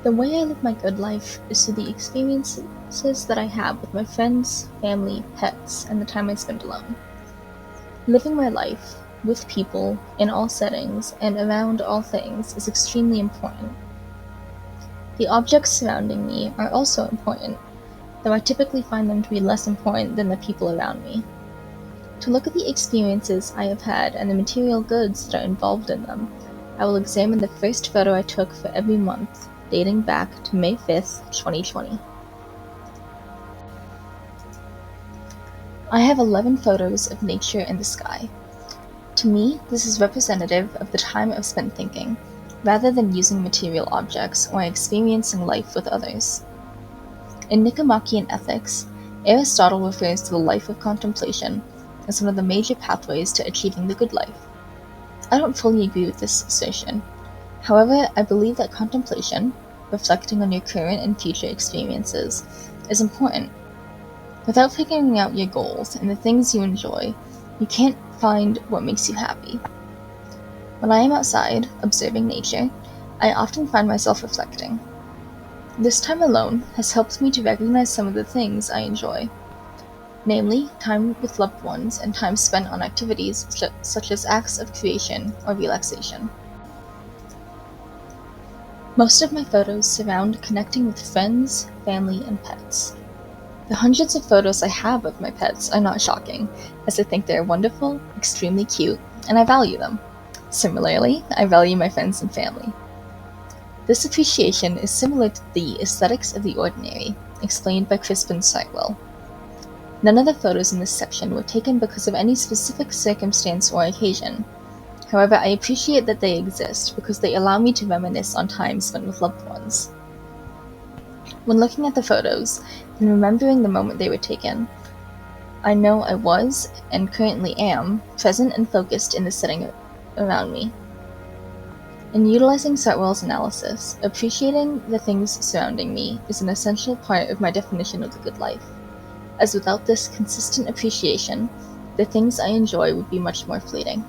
The way I live my good life is through the experiences that I have with my friends, family, pets, and the time I spend alone. Living my life with people in all settings and around all things is extremely important. The objects surrounding me are also important, though I typically find them to be less important than the people around me. To look at the experiences I have had and the material goods that are involved in them, I will examine the first photo I took for every month, dating back to May 5th, 2020. I have 11 photos of nature and the sky. To me, this is representative of the time I've spent thinking, rather than using material objects or experiencing life with others. In Nicomachean Ethics, Aristotle refers to the life of contemplation as one of the major pathways to achieving the good life. I don't fully agree with this assertion. However, I believe that contemplation, reflecting on your current and future experiences, is important. Without figuring out your goals and the things you enjoy, you can't find what makes you happy. When I am outside, observing nature, I often find myself reflecting. This time alone has helped me to recognize some of the things I enjoy, namely time with loved ones and time spent on activities such as acts of creation or relaxation. Most of my photos surround connecting with friends, family, and pets. The hundreds of photos I have of my pets are not shocking, as I think they are wonderful, extremely cute, and I value them. Similarly, I value my friends and family. This appreciation is similar to the aesthetics of the ordinary, explained by Crispin Sitewell. None of the photos in this section were taken because of any specific circumstance or occasion. However, I appreciate that they exist because they allow me to reminisce on time spent with loved ones. When looking at the photos and remembering the moment they were taken, I know I was, and currently am, present and focused in the setting around me. In utilizing Sitewell's analysis, appreciating the things surrounding me is an essential part of my definition of the good life, as without this consistent appreciation, the things I enjoy would be much more fleeting.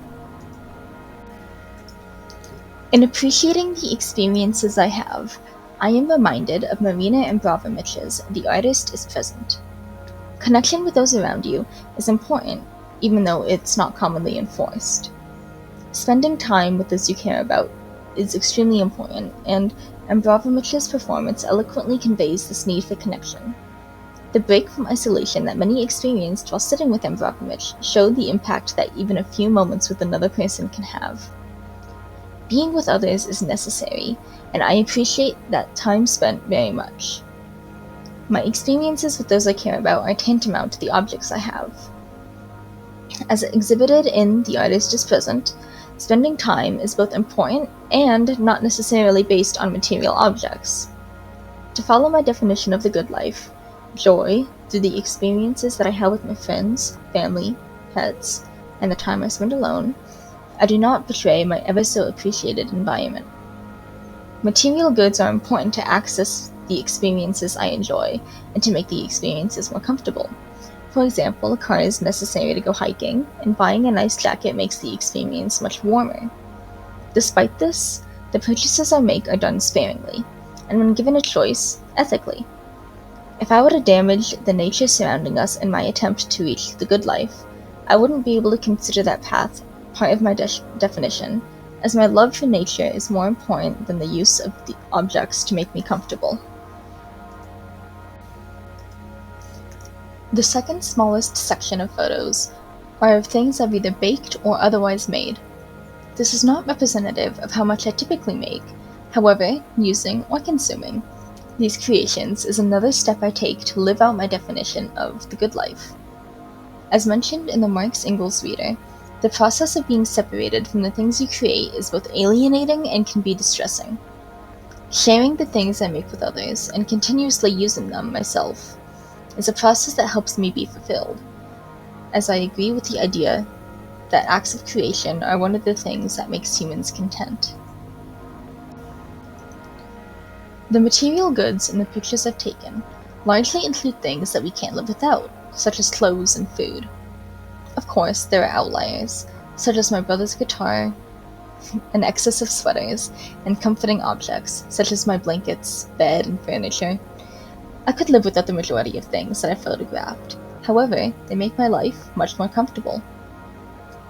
In appreciating the experiences I have, I am reminded of Marina Abramovich's "The Artist is Present." Connection with those around you is important, even though it's not commonly enforced. Spending time with those you care about is extremely important, and Abramovich's performance eloquently conveys this need for connection. The break from isolation that many experienced while sitting with Abramovich showed the impact that even a few moments with another person can have. Being with others is necessary, and I appreciate that time spent very much. My experiences with those I care about are tantamount to the objects I have. As exhibited in The Artist is Present, spending time is both important and not necessarily based on material objects. To follow my definition of the good life, joy, through the experiences that I have with my friends, family, pets, and the time I spend alone, I do not betray my ever-so-appreciated environment. Material goods are important to access the experiences I enjoy and to make the experiences more comfortable. For example, a car is necessary to go hiking, and buying a nice jacket makes the experience much warmer. Despite this, the purchases I make are done sparingly, and when given a choice, ethically. If I were to damage the nature surrounding us in my attempt to reach the good life, I wouldn't be able to consider that path part of my definition, as my love for nature is more important than the use of the objects to make me comfortable. The second smallest section of photos are of things I've either baked or otherwise made. This is not representative of how much I typically make, however, using or consuming these creations is another step I take to live out my definition of the good life. As mentioned in the Marx Engels Reader, the process of being separated from the things you create is both alienating and can be distressing. Sharing the things I make with others and continuously using them myself is a process that helps me be fulfilled, as I agree with the idea that acts of creation are one of the things that makes humans content. The material goods in the pictures I've taken largely include things that we can't live without, such as clothes and food. Of course, there are outliers, such as my brother's guitar, an excess of sweaters, and comforting objects, such as my blankets, bed, and furniture. I could live without the majority of things that I photographed. However, they make my life much more comfortable.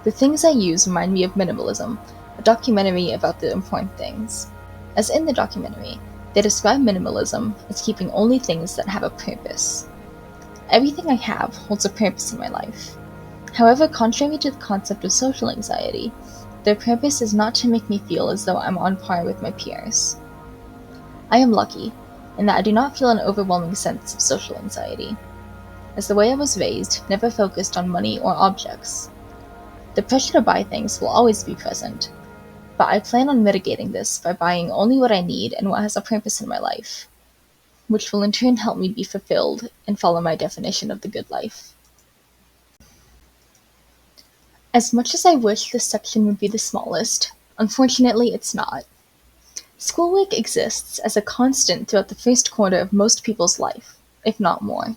The things I use remind me of Minimalism, a documentary about the important things. As in the documentary, they describe minimalism as keeping only things that have a purpose. Everything I have holds a purpose in my life. However, contrary to the concept of social anxiety, their purpose is not to make me feel as though I'm on par with my peers. I am lucky in that I do not feel an overwhelming sense of social anxiety, as the way I was raised never focused on money or objects. The pressure to buy things will always be present, but I plan on mitigating this by buying only what I need and what has a purpose in my life, which will in turn help me be fulfilled and follow my definition of the good life. As much as I wish this section would be the smallest, unfortunately it's not. Schoolwork exists as a constant throughout the first quarter of most people's life, if not more.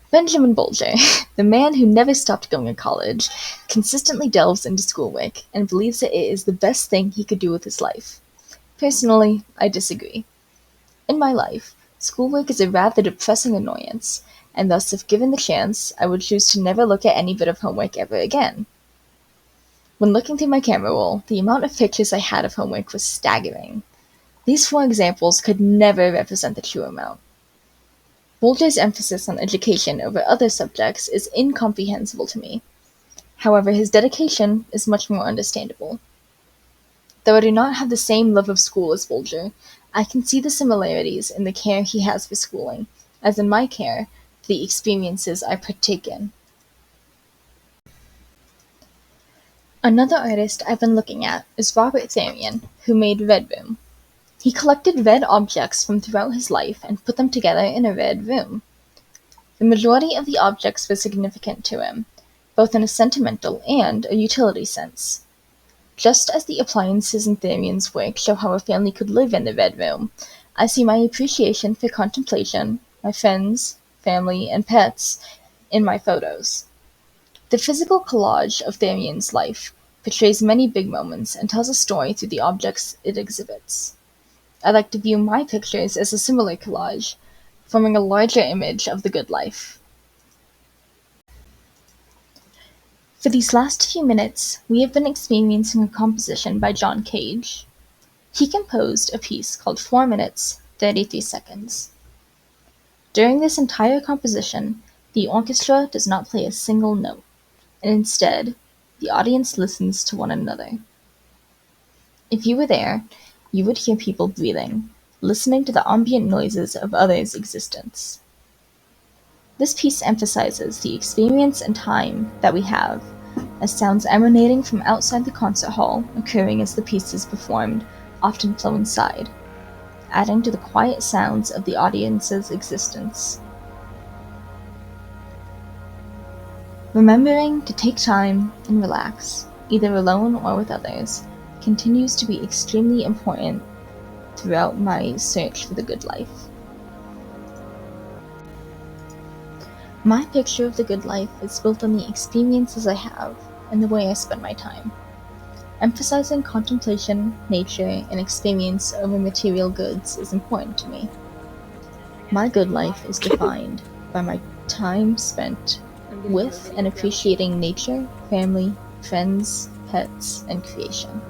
Benjamin Bolger, the man who never stopped going to college, consistently delves into schoolwork and believes that it is the best thing he could do with his life. Personally, I disagree. In my life, schoolwork is a rather depressing annoyance, and thus if given the chance, I would choose to never look at any bit of homework ever again. When looking through my camera roll, the amount of pictures I had of homework was staggering. These 4 examples could never represent the true amount. Bolger's emphasis on education over other subjects is incomprehensible to me. However, his dedication is much more understandable. Though I do not have the same love of school as Bolger, I can see the similarities in the care he has for schooling, as in my care for the experiences I partake in. Another artist I've been looking at is Robert Tharian, who made Red Room. He collected red objects from throughout his life and put them together in a red room. The majority of the objects were significant to him, both in a sentimental and a utility sense. Just as the appliances in Tharian's work show how a family could live in the red room, I see my appreciation for contemplation, my friends, family, and pets in my photos. The physical collage of Tharian's life portrays many big moments and tells a story through the objects it exhibits. I like to view my pictures as a similar collage, forming a larger image of the good life. For these last few minutes, we have been experiencing a composition by John Cage. He composed a piece called 4 minutes, 33 seconds. During this entire composition, the orchestra does not play a single note, and instead, the audience listens to one another. If you were there, you would hear people breathing, listening to the ambient noises of others' existence. This piece emphasizes the experience and time that we have, as sounds emanating from outside the concert hall occurring as the piece is performed often flow inside, adding to the quiet sounds of the audience's existence. Remembering to take time and relax, either alone or with others, continues to be extremely important throughout my search for the good life. My picture of the good life is built on the experiences I have and the way I spend my time. Emphasizing contemplation, nature, and experience over material goods is important to me. My good life is defined by my time spent with and appreciating nature, family, friends, pets, and creation.